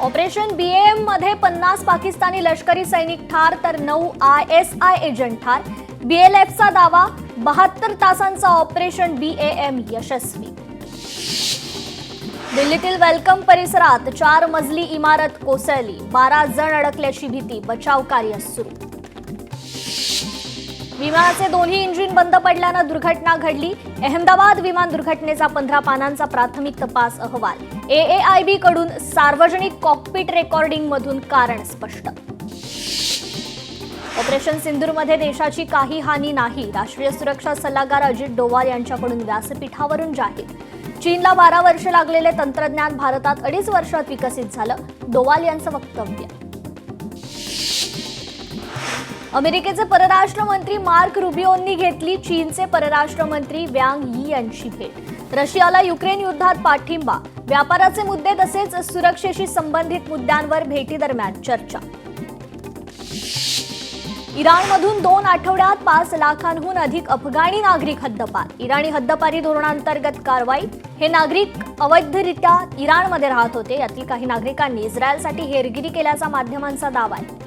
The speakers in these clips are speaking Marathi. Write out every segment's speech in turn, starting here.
ऑपरेशन बीएम मध्ये 50 पाकिस्तानी लष्करी सैनिक ठार तर 9 ISI एजंट ठार। BLFचा दावा 72 तासांचा ऑपरेशन बीएम यशस्वी। दिल्लीतील वेलकम परिसरात 4 मजली इमारत कोसळली, 12 जण अडकल्याची भीती, बचाव कार्य सुरू। विमानाचे दोन्ही इंजिन बंद पडल्यानं दुर्घटना घडली। अहमदाबाद विमान दुर्घटनेचा 15 पानांचा प्राथमिक तपास अहवाल। AAIB कडून सार्वजनिक कॉकपिट रेकॉर्डिंग मधून कारण स्पष्ट। ऑपरेशन सिंदूरमध्ये देशाची काही हानी नाही, राष्ट्रीय सुरक्षा सल्लागार अजित डोवाल यांच्याकडून व्यासपीठावरून जाहीर। चीनला 12 वर्षे लागलेले तंत्रज्ञान भारतात 2.5 वर्षात विकसित झालं, डोवाल यांचं वक्तव्य। अमेरिकेचे परराष्ट्र मंत्री मार्क रुबियोंनी घेतली चीनचे परराष्ट्र मंत्री वँग यी यांची भेट। रशियाला युक्रेन युद्धात पाठिंबा, व्यापाराचे मुद्दे तसेच सुरक्षेशी संबंधित मुद्द्यांवर भेटीदरम्यान चर्चा। इराणमधून 2 आठवड्यात 5 लाखांहून अधिक अफगाणी नागरिक हद्दपार। इराणी हद्दपारी धोरणांतर्गत कारवाई। हे नागरिक अवैधरित्या इराणमध्ये राहत होते। यातील काही नागरिकांनी इस्रायलसाठी हेरगिरी केल्याचा माध्यमांचा दावा आहे।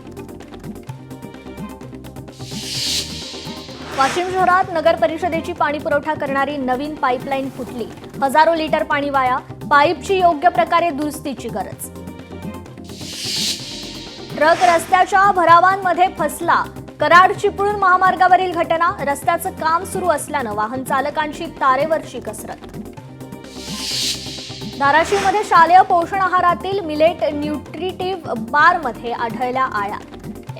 वाशिम शहरात नगर परिषदेची पाणी पुरवठा करणारी नवीन पाईपलाईन फुटली, हजारो लिटर पाणी वाया, पाईपची योग्य प्रकारे दुरुस्तीची गरज। ट्रक रस्त्याच्या भरावांमध्ये फसला, कराड चिपळूण महामार्गावरील घटना। रस्त्याचं काम सुरू असल्यानं वाहन चालकांची तारेवरची कसरत। धाराशिवमध्ये शालेय पोषण आहारातील मिलेट न्यूट्रिटिव्ह बारमध्ये आढळल्या आळ्या।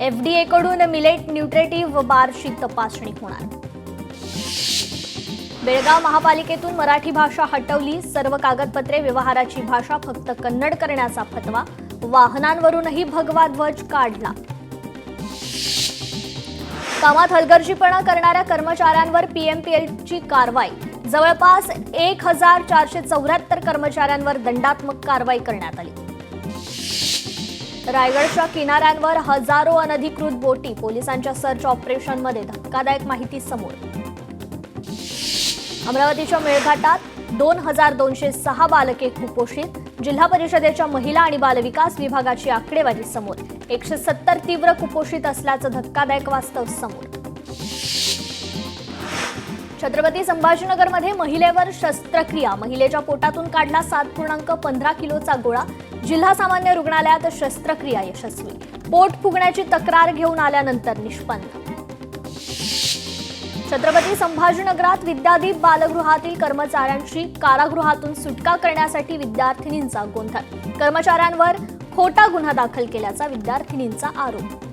FDA कडून मिलेट न्यूट्रिटिव्ह बारची तपासणी होणार। बेळगाव महापालिकेतून मराठी भाषा हटवली, सर्व कागदपत्रे व्यवहाराची भाषा फक्त कन्नड करण्याचा फतवा। वाहनांवरूनही भगवा ध्वज काढला। कामात हलगर्जीपणा करणाऱ्या कर्मचाऱ्यांवर PMPLची कारवाई, जवळपास 1474 कर्मचाऱ्यांवर दंडात्मक कारवाई करण्यात आली। रायगडच्या किनाऱ्यांवर हजारो अनधिकृत बोटी, पोलिसांच्या सर्च ऑपरेशनमध्ये धक्कादायक माहिती समोर। अमरावतीच्या मेळघाटात 2206 बालके कुपोषित, जिल्हा परिषदेच्या महिला आणि बालविकास विभागाची आकडेवारी समोर। 170 तीव्र कुपोषित असल्याचं धक्कादायक वास्तव समोर। छत्रपती संभाजीनगरमध्ये महिलेवर शस्त्रक्रिया, महिलेच्या पोटातून काढला 7.15 किलोचा गोळा। जिल्हा सामान्य रुग्णालयात शस्त्रक्रिया यशस्वी, पोट फुगण्याची तक्रार घेऊन आल्यानंतर निष्पन्न। छत्रपती संभाजीनगरात विद्यादीप बालगृहातील कर्मचाऱ्यांची कारागृहातून सुटका करण्यासाठी विद्यार्थिनींचा गोंधळ, कर्मचाऱ्यांवर खोटा गुन्हा दाखल केल्याचा विद्यार्थिनींचा आरोप।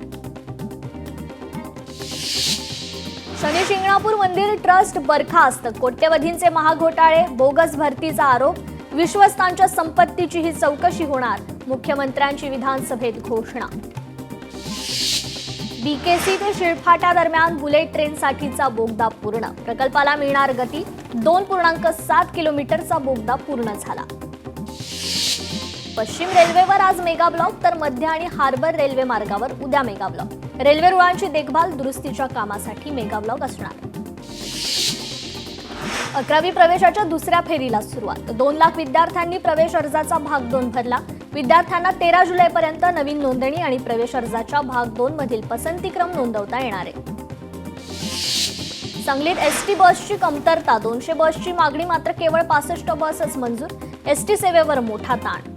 शनी शिंगणापूर मंदिर ट्रस्ट बरखास्त, कोट्यवधींचे महाघोटाळे, बोगस भरतीचा आरोप, विश्वस्तांच्या संपत्तीची ही चौकशी होणार, मुख्यमंत्र्यांची विधानसभेत घोषणा। BKC ते शिळफाटा दरम्यान बुलेट ट्रेनसाठीचा बोगदा पूर्ण, प्रकल्पाला मिळणार गती। 2.7 किलोमीटरचा बोगदा पूर्ण झाला। पश्चिम रेल्वेवर आज मेगा ब्लॉक, तर मध्य आणि हार्बर रेल्वे मार्गावर उद्या मेगा ब्लॉक। रेल्वे रुळांची देखभाल दुरुस्तीच्या कामासाठी मेगा ब्लॉक असणार। 11वी प्रवेशाच्या दुसऱ्या फेरीला सुरुवात, 2 लाख विद्यार्थ्यांनी प्रवेश अर्जाचा भाग 2 भरला। विद्यार्थ्यांना 13 जुलैपर्यंत नवीन नोंदणी आणि प्रवेश अर्जाच्या भाग 2 मधील पसंतीक्रम नोंदवता येणार आहे। सांगलीत ST बसची कमतरता, 200 बसची मागणी, मात्र केवळ 65 बसच मंजूर। ST सेवेवर मोठा ताण।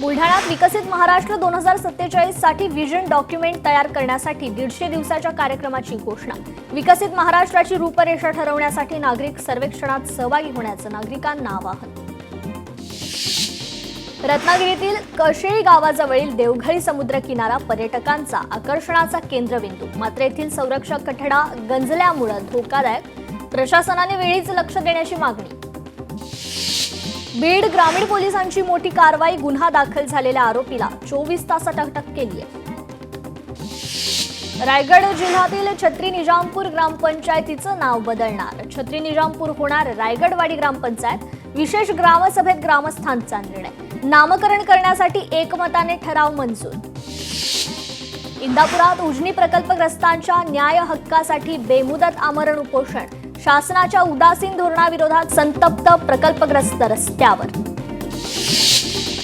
बुलढाण्यात विकसित महाराष्ट्र 2047 साठी व्हिजन डॉक्युमेंट तयार करण्यासाठी 150 दिवसाच्या कार्यक्रमाची घोषणा। विकसित महाराष्ट्राची रूपरेषा ठरवण्यासाठी नागरिक सर्वेक्षणात सहभागी होण्याचं नागरिकांना आवाहन। रत्नागिरीतील कशेळी गावाजवळील देवघळी समुद्र किनारा पर्यटकांचा आकर्षणाचा केंद्रबिंदू, मात्र येथील संरक्षक कठडा गंजल्यामुळे धोकादायक, प्रशासनाने वेळीच लक्ष देण्याची मागणी। बीड ग्रामीण पोलिसांची मोठी कारवाई, गुन्हा दाखल झालेल्या आरोपीला 24 तासात अटक केली आहे। रायगड जिल्ह्यातील छत्री निजामपूर ग्रामपंचायतीचं नाव बदलणार, छत्री निजामपूर होणार रायगडवाडी ग्रामपंचायत। विशेष ग्रामसभेत ग्रामस्थांचा निर्णय, नामकरण करण्यासाठी एकमताने ठराव मंजूर। इंदापुरात उजनी प्रकल्पग्रस्तांच्या न्याय हक्कासाठी बेमुदत आमरण उपोषण, शासनाच्या उदासीन धोरणाविरोधात संतप्त प्रकल्पग्रस्त रस्त्यावर।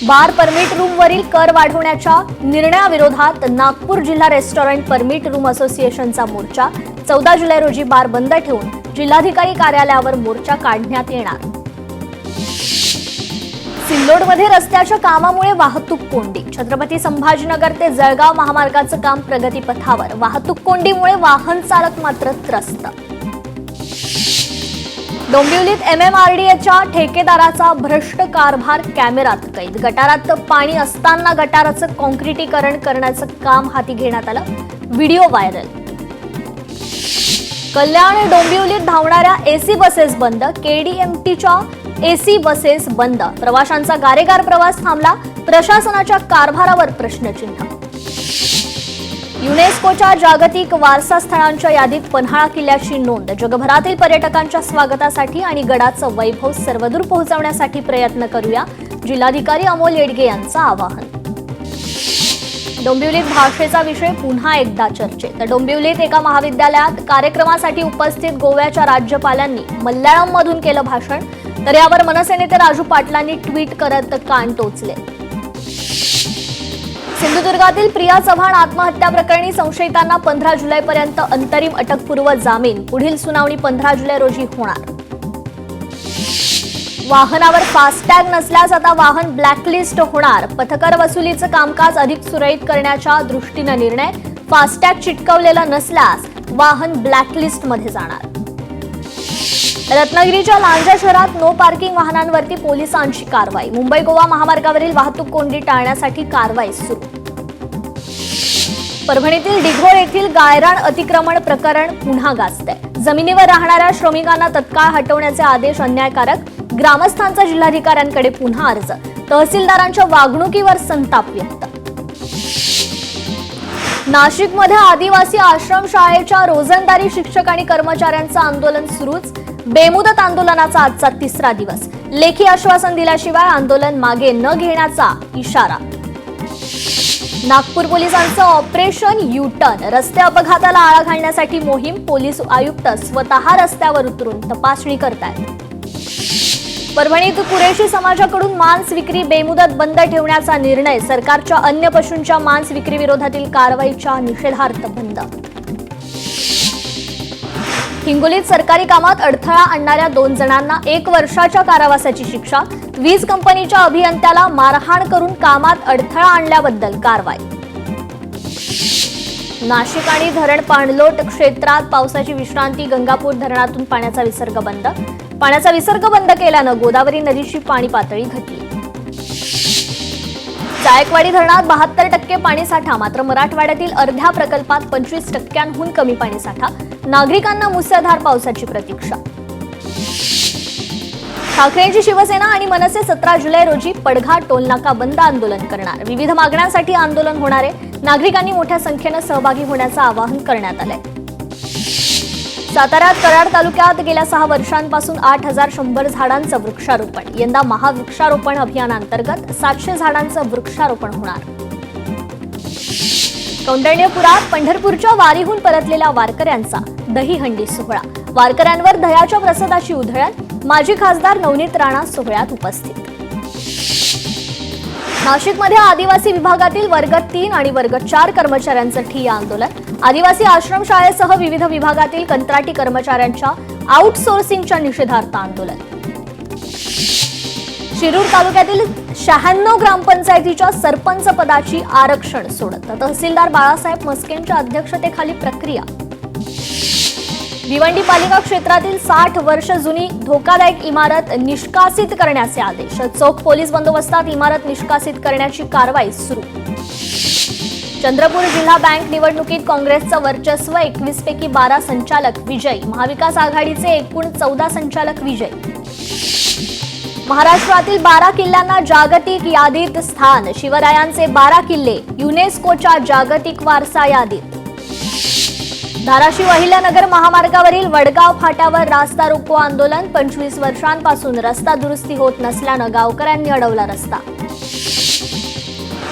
बार परमिट रूमवरील कर वाढवण्याच्या निर्णयाविरोधात नागपूर जिल्हा रेस्टॉरंट परमिट रूम असोसिएशनचा मोर्चा 14 जुलै रोजी बार बंद ठेवून जिल्हाधिकारी कार्यालयावर मोर्चा काढण्यात येणार. सिल्लोडमध्ये रस्त्याच्या कामामुळे वाहतूक कोंडी. छत्रपती संभाजीनगर ते जळगाव महामार्गाचं काम प्रगतीपथावर. वाहतूक कोंडीमुळे वाहन चालक मात्र त्रस्त. डोंबिवलीत MMRDAच्या ठेकेदाराचा भ्रष्ट कारभार कॅमेऱ्यात कैद. गटारात पाणी असताना गटाराचं कॉन्क्रिटीकरण करण्याचं काम हाती घेण्यात आलं. Video viral. कल्याण डोंबिवलीत धावणाऱ्या AC बसेस बंद. KDMTच्या AC बसेस बंद. प्रवाशांचा गारेगार प्रवास थांबला. प्रशासनाच्या कारभारावर प्रश्नचिन्ह. युनेस्कोच्या जागतिक वारसा स्थळांच्या यादीत पन्हाळा किल्ल्याची नोंद. जगभरातील पर्यटकांच्या स्वागतासाठी आणि गडाचं वैभव सर्वदूर पोहोचवण्यासाठी प्रयत्न करूया. जिल्हाधिकारी अमोल येडगे यांचं आवाहन. डोंबिवलीत भाषेचा विषय पुन्हा एकदा चर्चेत. डोंबिवलीत एका महाविद्यालयात कार्यक्रमासाठी उपस्थित गोव्याच्या राज्यपालांनी मल्याळममधून केलं भाषण. तर यावर मनसे नेते राजू पाटलांनी ट्विट करत कान टोचले. सिंधुदुर्गातील प्रिया चव्हाण आत्महत्या प्रकरणी संशयितांना 15 जुलैपर्यंत अंतरिम अटकपूर्व जामीन. पुढील सुनावणी 15 जुलै रोजी होणार. वाहनावर फास्टॅग नसल्यास आता वाहन ब्लॅकलिस्ट होणार. पथकर वसुलीचं कामकाज अधिक सुरळीत करण्याच्या दृष्टीनं निर्णय. फास्टॅग चिटकवलेला नसल्यास वाहन ब्लॅकलिस्टमध्ये जाणार. रत्नागिरीच्या लांजा शहरात नो पार्किंग वाहनांवरती पोलिसांची कारवाई. मुंबई गोवा महामार्गावरील वाहतूक कोंडी टाळण्यासाठी कारवाई सुरू. परभणीतील डिघोळ येथील गायरान अतिक्रमण प्रकरण पुन्हा गाजतंय. जमिनीवर राहणाऱ्या श्रमिकांना तत्काळ हटवण्याचे आदेश अन्यायकारक. ग्रामस्थांचा जिल्हाधिकाऱ्यांकडे पुन्हा अर्ज. तहसीलदारांच्या वागणुकीवर संताप व्यक्त. नाशिकमध्ये आदिवासी आश्रमशाळेच्या रोजंदारी शिक्षक आणि कर्मचाऱ्यांचं आंदोलन सुरूच. बेमुदत आंदोलनाचा आजचा 3रा दिवस. लेखी आश्वासन दिल्याशिवाय आंदोलन मागे न घेण्याचा इशारा. नागपूर पोलिसांचं ऑपरेशन यू-टर्न. रस्ते अपघाताला आळा घालण्यासाठी मोहीम. पोलीस आयुक्त स्वतः रस्त्यावर उतरून तपासणी करतायत. परभणीत कुरेशी समाजाकडून मांस विक्री बेमुदत बंद ठेवण्याचा निर्णय. सरकारच्या अन्य पशूंच्या मांस विक्री विरोधातील कारवाईच्या निषेधार्थ बंद. हिंगोलीत सरकारी कामात अडथळा आणणाऱ्या 2 जणांना 1 वर्षाच्या कारावासाची शिक्षा. वीज कंपनीच्या अभियंत्याला मारहाण करून कामात अडथळा आणल्याबद्दल कारवाई. नाशिक आणि धरण पाणलोट क्षेत्रात पावसाची विश्रांती. गंगापूर धरणातून पाण्याचा विसर्ग बंद. पाण्याचा विसर्ग बंद केल्यानं गोदावरी नदीची पाणी पातळी घटली. जायकवाडी धरणात 72% पाणीसाठा. मात्र मराठवाड्यातील अर्ध्या प्रकल्पात 25%हून कमी पाणीसाठा. नागरिकांना मुसळधार पावसाची प्रतीक्षा. ठाकरेंची शिवसेना आणि मनसे 17 जुलै रोजी पडघा टोलनाका बंद आंदोलन करणार. विविध मागण्यांसाठी आंदोलन होणारे. नागरिकांनी मोठ्या संख्येनं सहभागी होण्याचं आवाहन करण्यात आलंय. साताऱ्यात कराड तालुक्यात गेल्या 6 वर्षांपासून 8100 झाडांचं वृक्षारोपण. यंदा महावृक्षारोपण अभियानांतर्गत 700 झाडांचं वृक्षारोपण होणार. कौंडण्यपुरात पंढरपूरच्या वारीहून परतलेल्या वारकऱ्यांचा दहीहंडी सोहळा. वारकऱ्यांवर दह्याच्या प्रसादाची उधळण. माजी खासदार नवनीत राणा सोहळ्यात उपस्थित. नाशिकमध्ये आदिवासी विभागातील वर्ग 3 आणि वर्ग 4 कर्मचाऱ्यांचं ठिय्या आंदोलन. आदिवासी आश्रमशाळेसह विविध विभागातील कंत्राटी कर्मचाऱ्यांच्या आउटसोर्सिंगच्या निषेधार्थ आंदोलन. शिरूर तालुक्यातील 96 ग्रामपंचायतीच्या सरपंच पदाची आरक्षण सोडत. तहसीलदार बाळासाहेब मस्केंच्या अध्यक्षतेखाली प्रक्रिया. भिवंडी पालिका क्षेत्रातील 60 वर्ष जुनी धोकादायक इमारत निष्कासित करण्याचे आदेश. चोख पोलीस बंदोबस्तात इमारत निष्कासित करण्याची कारवाई सुरू. चंद्रपूर जिल्हा बँक निवडणुकीत काँग्रेसचं वर्चस्व. 21 पैकी 12 संचालक विजयी. महाविकास आघाडीचे एकूण 14 संचालक विजयी. महाराष्ट्रातील 12 किल्ल्यांना जागतिक यादीत स्थान. शिवरायांचे 12 किल्ले युनेस्कोच्या जागतिक वारसा यादीत. धाराशिव अहिल्यानगर महामार्गावरील वडगाव फाट्यावर रास्ता रोको आंदोलन. 25 वर्षांपासून रस्ता दुरुस्ती होत नसल्यानं गावकऱ्यांनी अडवला रस्ता.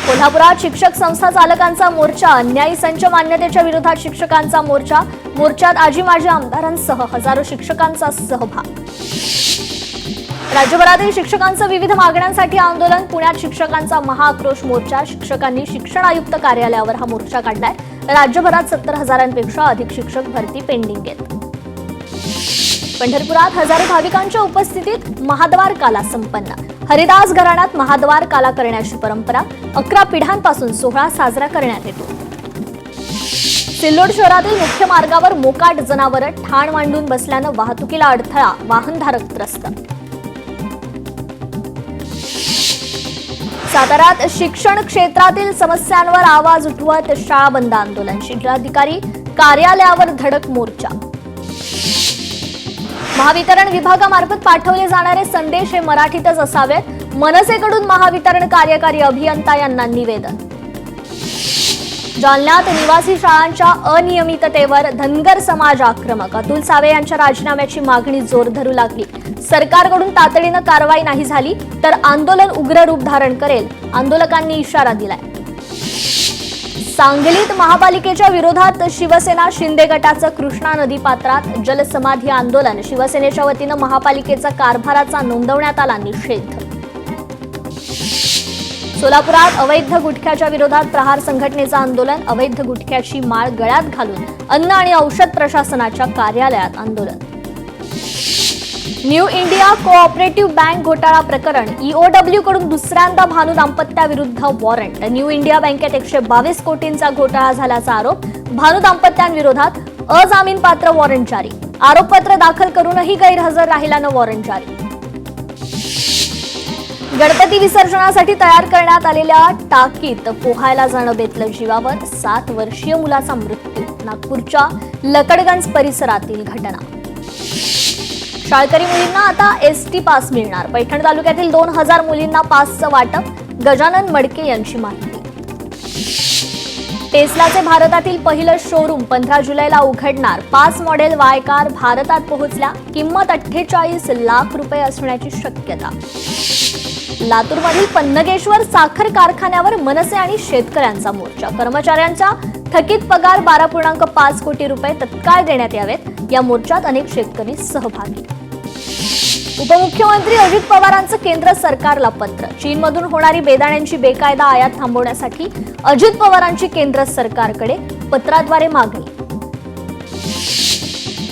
कोल्हापुरात शिक्षक संस्था चालकांचा मोर्चा. न्यायी संच मान्यतेच्या विरोधात शिक्षकांचा मोर्चा. मोर्चात आजी माजी आमदारांसह हजारो शिक्षकांचा सहभाग. राज्यभरातील शिक्षकांचं विविध मागण्यांसाठी आंदोलन. पुण्यात शिक्षकांचा महाआक्रोश मोर्चा. शिक्षकांनी शिक्षण आयुक्त कार्यालयावर हा मोर्चा काढलाय. राज्यभरात 70,000पेक्षा अधिक शिक्षक भरती पेंडिंग आहेत. पंढरपुरात हजारो भाविकांच्या उपस्थितीत महाद्वार काला संपन्न. हरिदास घराण्यात महाद्वार काला करण्याची परंपरा. 11 पिढ्यांपासून सोहळा साजरा करण्यात येतो. सिल्लोड शहरातील मुख्य मार्गावर मोकाट जनावरं ठाण मांडून बसल्यानं वाहतुकीला अडथळा. वाहनधारक त्रस्त. साताऱ्यात शिक्षण क्षेत्रातील समस्यांवर आवाज उठवत शाळा बंद आंदोलन. जिल्हाधिकारी कार्यालयावर धडक मोर्चा. महावितरण विभागामार्फत पाठवले जाणारे संदेश हे मराठीतच असावेत. मनसेकडून महावितरण कार्यकारी अभियंता यांना निवेदन. जालन्यात निवासी शाळांच्या अनियमिततेवर धनगर समाज आक्रमक. अतुल सावे यांच्या राजीनाम्याची मागणी जोर धरू लागली. सरकारकडून तातडीनं कारवाई नाही झाली तर आंदोलन उग्र रूप धारण करेल, आंदोलकांनी इशारा दिलाय. सांगलीत महापालिकेच्या विरोधात शिवसेना शिंदे गटाचं कृष्णा नदी पात्रात जलसमाधी आंदोलन. शिवसेनेच्या वतीनं महापालिकेचा कारभाराचा नोंदवण्यात आला निषेध. सोलापुरात अवैध गुटख्याच्या विरोधात प्रहार संघटनेचं आंदोलन. अवैध गुटख्याची माळ गळ्यात घालून अन्न आणि औषध प्रशासनाच्या कार्यालयात आंदोलन. न्यू इंडिया कोऑपरेटिव्ह बँक घोटाळा प्रकरण. ईओडब्ल्यू कडून दुसऱ्यांदा भानू दाम्पत्याविरुद्ध वॉरंट. न्यू इंडिया बँकेत 122 कोटींचा घोटाळा झाल्याचा आरोप. भानू दाम्पत्यांविरोधात अजामीनपात्र वॉरंट जारी. आरोपपत्र दाखल करूनही गैरहजर राहिल्यानं वॉरंट जारी. गणपती विसर्जनासाठी तयार करण्यात आलेल्या टाकीत पोहायला जाणं बेतलं जीवावर. 7 वर्षीय मुलाचा मृत्यू. नागपूरच्या लकडगंज परिसरातील घटना. शाळकरी मुलींना आता एसटी पास मिळणार. पैठण तालुक्यातील 2000 मुलींना पासचं वाटप. गजानन मडके यांची माहिती. टेस्लाचे भारतातील पहिलं शोरूम 15 जुलैला उघडणार. 5 मॉडेल वाय कार भारतात पोहोचल्या. किंमत 48 लाख रुपये असण्याची शक्यता. लातूरमधील पन्नगेश्वर साखर कारखान्यावर मनसे आणि शेतकऱ्यांचा मोर्चा. कर्मचाऱ्यांचा थकीत पगार 12.5 कोटी रुपये तत्काळ देण्यात यावेत. या मोर्चात अनेक शेतकरी सहभागी. उपमुख्यमंत्री अजित पवारांचं केंद्र सरकारला पत्र. चीनमधून होणारी बेदाण्यांची बेकायदा आयात थांबवण्यासाठी अजित पवारांची केंद्र सरकारकडे पत्राद्वारे मागणी.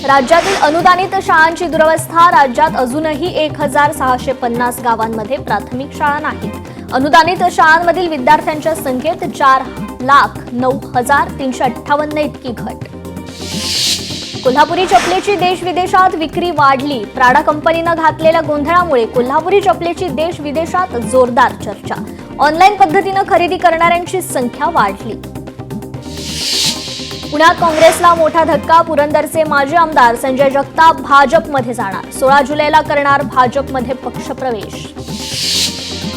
राज्यातील अनुदानित शाळांची दुरवस्था. राज्यात अजूनही 1650 गावांमध्ये प्राथमिक शाळा नाहीत. अनुदानित शाळांमधील विद्यार्थ्यांच्या संख्येत 4,09,358 इतकी घट. कोल्हापुरी चपलेची देश विदेशात विक्री वाढली. प्राडा कंपनीनं घातलेल्या गोंधळामुळे कोल्हापुरी चपलेची देश विदेशात जोरदार चर्चा. ऑनलाईन पद्धतीनं खरेदी करणाऱ्यांची संख्या वाढली. पुण्यात काँग्रेसला मोठा धक्का. पुरंदरचे माजी आमदार संजय जगताप भाजपमध्ये जाणार. 16 जुलैला करणार भाजपमध्ये पक्षप्रवेश.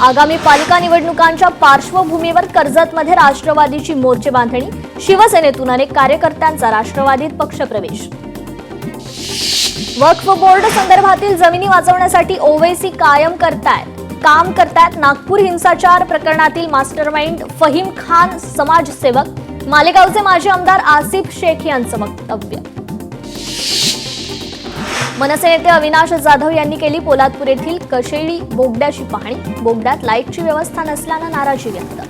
आगामी पालिका निवडणुकांच्या पार्श्वभूमीवर कर्जतमध्ये राष्ट्रवादीची मोर्चे बांधणी. शिवसेनेतून अनेक कार्यकर्त्यांचा राष्ट्रवादीत पक्षप्रवेश. वक्फ बोर्ड संदर्भातील जमिनी वाचवण्यासाठी ओवैसी काम करतायत. नागपूर हिंसाचार प्रकरणातील मास्टरमाइंड फहीम खान समाजसेवक. मालेगावचे माजी आमदार आसिफ शेख यांचं वक्तव्य. मनसे नेते अविनाश जाधव यांनी केली पोलादपूर येथील कशेळी बोगद्याची पाहणी. बोगद्यात लाईटची व्यवस्था नसल्यानं नाराजी व्यक्त.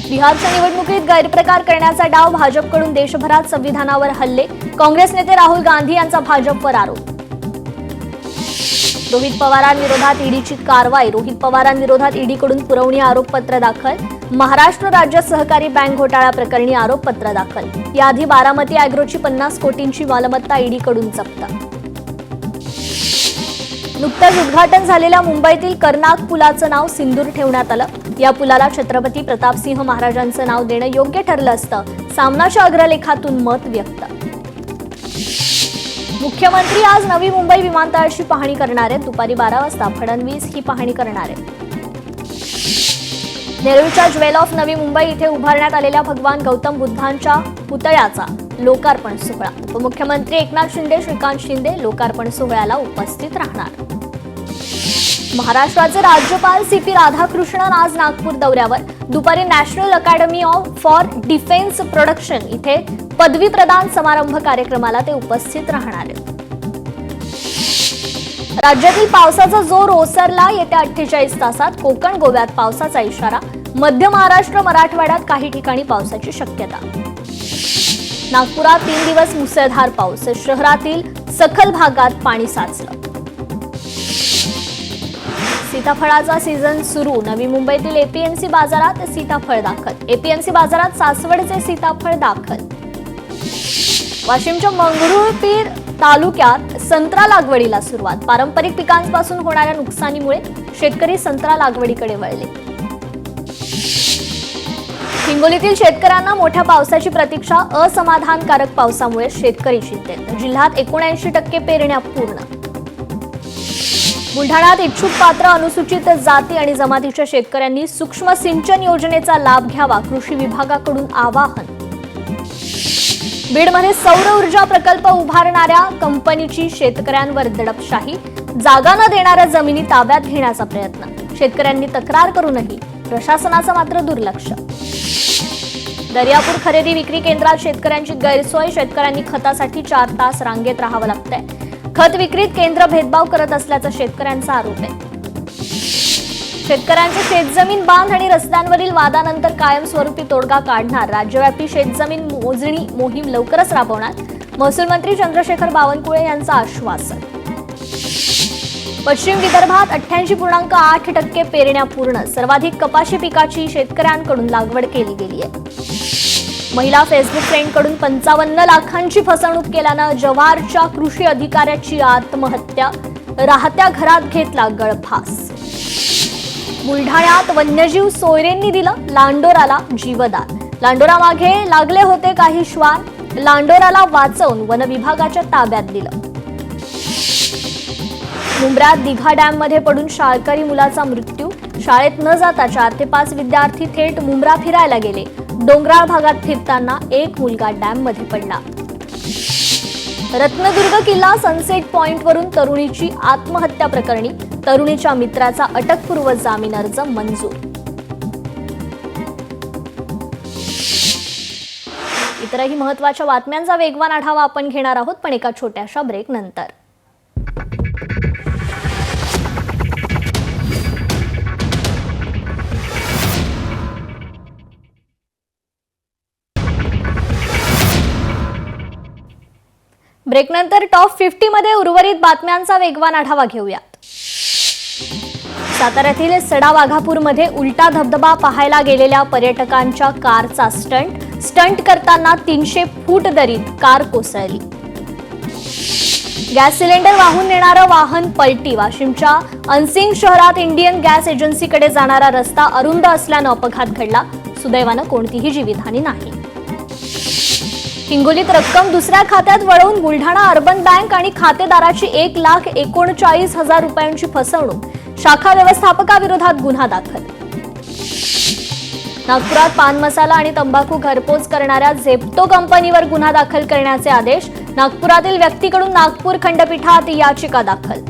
बिहारच्या निवडणुकीत गैरप्रकार करण्याचा डाव. भाजपकडून देशभरात संविधानावर हल्ले. काँग्रेस नेते राहुल गांधी यांचा भाजपवर आरोप. रोहित पवारांविरोधात ईडीची कारवाई. रोहित पवारांविरोधात ईडीकडून पुरवणी आरोपपत्र दाखल. महाराष्ट्र राज्य सहकारी बँक घोटाळा प्रकरणी आरोपपत्र दाखल. याआधी बारामती अॅग्रोची 50 कोटींची मालमत्ता ईडीकडून जप्त. नुकतंच उद्घाटन झालेल्या मुंबईतील कर्नाक पुलाचं नाव सिंदूर ठेवण्यात आलं. या पुलाला छत्रपती प्रतापसिंह महाराजांचं नाव देणं योग्य ठरलं असतं. सामनाच्या अग्रलेखातून मत व्यक्त. मुख्यमंत्री आज नवी मुंबई विमानतळाची पाहणी करणार आहेत. दुपारी 12 वाजता फडणवीस ही पाहणी करणार आहेत. नेरूळच्या ज्वेल ऑफ नवी मुंबई इथे उभारण्यात आलेल्या भगवान गौतम बुद्धांच्या पुतळ्याचा लोकार्पण सोहळा. उपमुख्यमंत्री एकनाथ शिंदे, श्रीकांत शिंदे लोकार्पण सोहळ्याला उपस्थित राहणार. महाराष्ट्राचे राज्यपाल सीपी राधाकृष्णन आज नागपूर दौऱ्यावर. दुपारी national academy for defence production इथे पदवी प्रदान समारंभ कार्यक्रमाला ते उपस्थित राहणार आहेत. राज्यातील पावसाचा जोर ओसरला. येत्या 48 तासात कोकण गोव्यात पावसाचा इशारा. मध्य महाराष्ट्र मराठवाड्यात काही ठिकाणी पावसाची शक्यता. नागपुरात 3 दिवस मुसळधार पाऊस. शहरातील सखल भागात पाणी साचलं. सीताफळाचा सीझन सुरू. नवी मुंबईतील एपीएमसी बाजारात सीताफळ दाखल. एपीएमसी बाजारात सासवडचे सीताफळ दाखल. वाशिमच्या मंगरुळपीर तालुक्यात संत्रा लागवडीला सुरुवात. पारंपरिक पिकांपासून होणाऱ्या नुकसानीमुळे शेतकरी संत्रा लागवडीकडे वळले. हिंगोलीतील शेतकऱ्यांना मोठ्या पावसाची प्रतीक्षा. असमाधानकारक पावसामुळे शेतकरी चिंतेत. जिल्ह्यात 79% पेरण्या पूर्ण. बुलढाण्यात इच्छुक पात्र अनुसूचित जाती आणि जमातीच्या शेतकऱ्यांनी सूक्ष्म सिंचन योजनेचा लाभ घ्यावा. कृषी विभागाकडून आवाहन. बीडमध्ये सौर ऊर्जा प्रकल्प उभारणाऱ्या कंपनीची शेतकऱ्यांवर दडपशाही. जागा न देणाऱ्या जमिनी ताब्यात घेण्याचा प्रयत्न. शेतकऱ्यांनी तक्रार करूनही प्रशासनाचं मात्र दुर्लक्ष. दर्यापूर खरेदी विक्री केंद्रात शेतकऱ्यांची गैरसोय. शेतकऱ्यांनी खतासाठी 4 तास रांगेत राहावं लागतंय. खत विक्रीत केंद्र भेदभाव करत असल्याचा शेतकऱ्यांचा आरोप आहे. शेतकऱ्यांचे शेतजमीन बांध आणि रस्त्यांवरील वादानंतर कायमस्वरूपी तोडगा काढणार. राज्यव्यापी शेतजमीन मोजणी मोहीम लवकरच राबवणार. महसूल मंत्री चंद्रशेखर बावनकुळे यांचं आश्वासन. पश्चिम विदर्भात 88.8% पेरण्या पूर्ण. सर्वाधिक कपाशी पिकाची शेतकऱ्यांकडून लागवड केली गेली आहे. महिला फेसबुक फ्रेंडकडून 55 लाखांची फसवणूक केल्यानं जव्हारच्या कृषी अधिकाऱ्याची आत्महत्या. राहत्या घरात घेतला गळफास. बुलढाण्यात वन्यजीव सोयरेंनी दिलं लांडोराला जीवदान. लांडोरामागे लागले होते काही श्वान. लांडोराला वाचवून वनविभागाच्या ताब्यात दिलं. मुंब्र्यात दिघा डॅममध्ये पडून शाळकरी मुलाचा मृत्यू. शाळेत न जाता 4 ते 5 विद्यार्थी थेट मुंब्रा फिरायला गेले. डोंगराळ भागात फिरताना एक मुलगा डॅममध्ये पडला. रत्नदुर्ग किल्ला सनसेट पॉइंटवरून तरुणीची आत्महत्या प्रकरणी तरुणीच्या मित्राचा अटकपूर्व जामीन अर्ज मंजूर. इतरही महत्त्वाच्या बातम्यांचा वेगवान आढावा आपण घेणार आहोत, पण एका छोट्याशा ब्रेक नंतर. ब्रेकनंतर टॉप 50 मध्ये उर्वरित बातम्यांचा वेगवान आढावा घेऊयात. साताऱ्यातील सडा वाघापूरमध्ये उलटा धबधबा पाहायला गेलेल्या पर्यटकांच्या कारचा स्टंट करताना 300 फूट दरीत कार कोसळली. गॅस सिलेंडर वाहून नेणारं वाहन पलटी. वाशिमच्या अनसिंग शहरात इंडियन गॅस एजन्सीकडे जाणारा रस्ता अरुंद असल्यानं अपघात घडला. सुदैवानं कोणतीही जीवितहानी नाही. हिंगोलीत रक्कम दुसऱ्या खात्यात वळवून बुलढाणा अर्बन बँक आणि खातेदाराची 1,39,000 रुपयांची फसवणूक. शाखा व्यवस्थापकाविरोधात गुन्हा दाखल. नागपुरात पान मसाला आणि तंबाखू घरपोच करणाऱ्या झेप्टो कंपनीवर गुन्हा दाखल करण्याचे आदेश. नागपुरातील व्यक्तीकडून नागपूर खंडपीठात याचिका दाखल.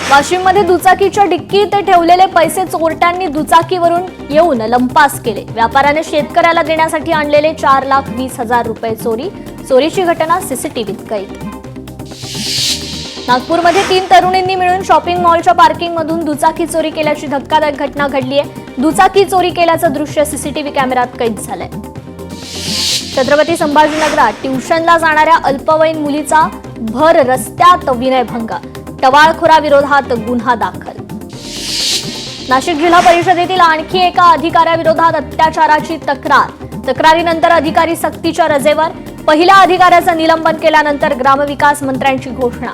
वाशिममध्ये दुचाकीच्या डिक्कीत ठेवलेले पैसे चोरट्यांनी दुचाकीवरून येऊन लंपास केले. व्यापाऱ्याने शेतकऱ्याला देण्यासाठी आणलेले 4,20,000 रुपये चोरी. चोरीची घटना सीसीटीव्हीत कैद. नागपूरमध्ये 3 तरुणींनी मिळून शॉपिंग मॉलच्या पार्किंगमधून दुचाकी चोरी केल्याची धक्कादायक घटना घडली आहे. दुचाकी चोरी केल्याचं दृश्य सीसीटीव्ही कॅमेऱ्यात कैद झालंय. छत्रपती संभाजीनगरात ट्युशनला जाणाऱ्या अल्पवयीन मुलीचा भर रस्त्यात विनयभंग. टवाळखोराविरोधात गुन्हा दाखल. नाशिक जिल्हा परिषदेतील आणखी एका अधिकाऱ्याविरोधात अत्याचाराची तक्रार. तक्रारीनंतर अधिकारी सक्तीच्या रजेवर. पहिल्या अधिकाऱ्याचं निलंबन केल्यानंतर ग्रामविकास मंत्र्यांची घोषणा.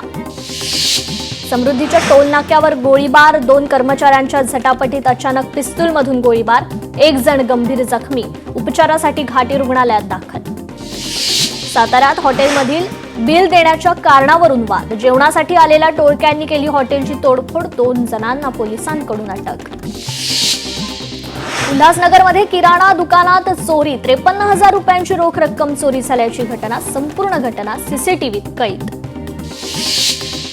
समृद्धीच्या टोल नाक्यावर गोळीबार. 2 कर्मचाऱ्यांच्या झटापटीत अचानक पिस्तूलमधून गोळीबार. 1 जण गंभीर जखमी. उपचारासाठी घाटी रुग्णालयात दाखल. साताऱ्यात हॉटेलमधील बिल देण्याच्या कारणावरून वाद. जेवणासाठी आलेल्या टोळक्यांनी केली हॉटेलची तोडफोड. 2 जणांना पोलिसांकडून अटक. उल्हासनगरमध्ये किराणा दुकानात चोरी. 53,000 रुपयांची रोख रक्कम चोरी झाल्याची घटना. संपूर्ण घटना सीसीटीव्हीत कैद.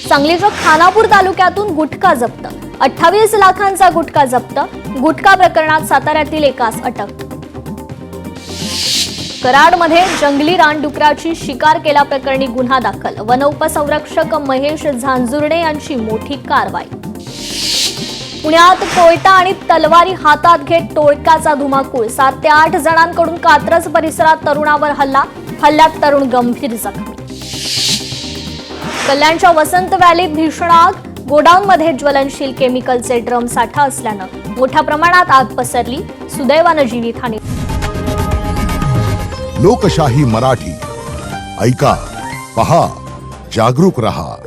सांगलीच्या खानापूर तालुक्यातून गुटखा जप्त. 28 लाखांचा गुटखा जप्त. गुटखा प्रकरणात साताऱ्यातील एकास अटक. कराडमध्ये जंगली रानडुकराची शिकार केल्याप्रकरणी गुन्हा दाखल. वन उपसंरक्षक महेश झांजुर्णे यांची मोठी कारवाई. पुण्यात कोयता आणि तलवारी हातात घेत टोळक्याचा धुमाकूळ. 7 ते 8 जणांकडून कात्रज परिसरात तरुणावर हल्ल्यात तरुण गंभीर जखमी. कल्याणच्या वसंत व्हॅलीत भीषण आग. गोडाऊनमध्ये ज्वलनशील केमिकलचे ड्रम साठा असल्यानं मोठ्या प्रमाणात आग पसरली. सुदैवानं जीवितहानी. लोकशाही मराठी ऐका, पहा, जागरूक रहा.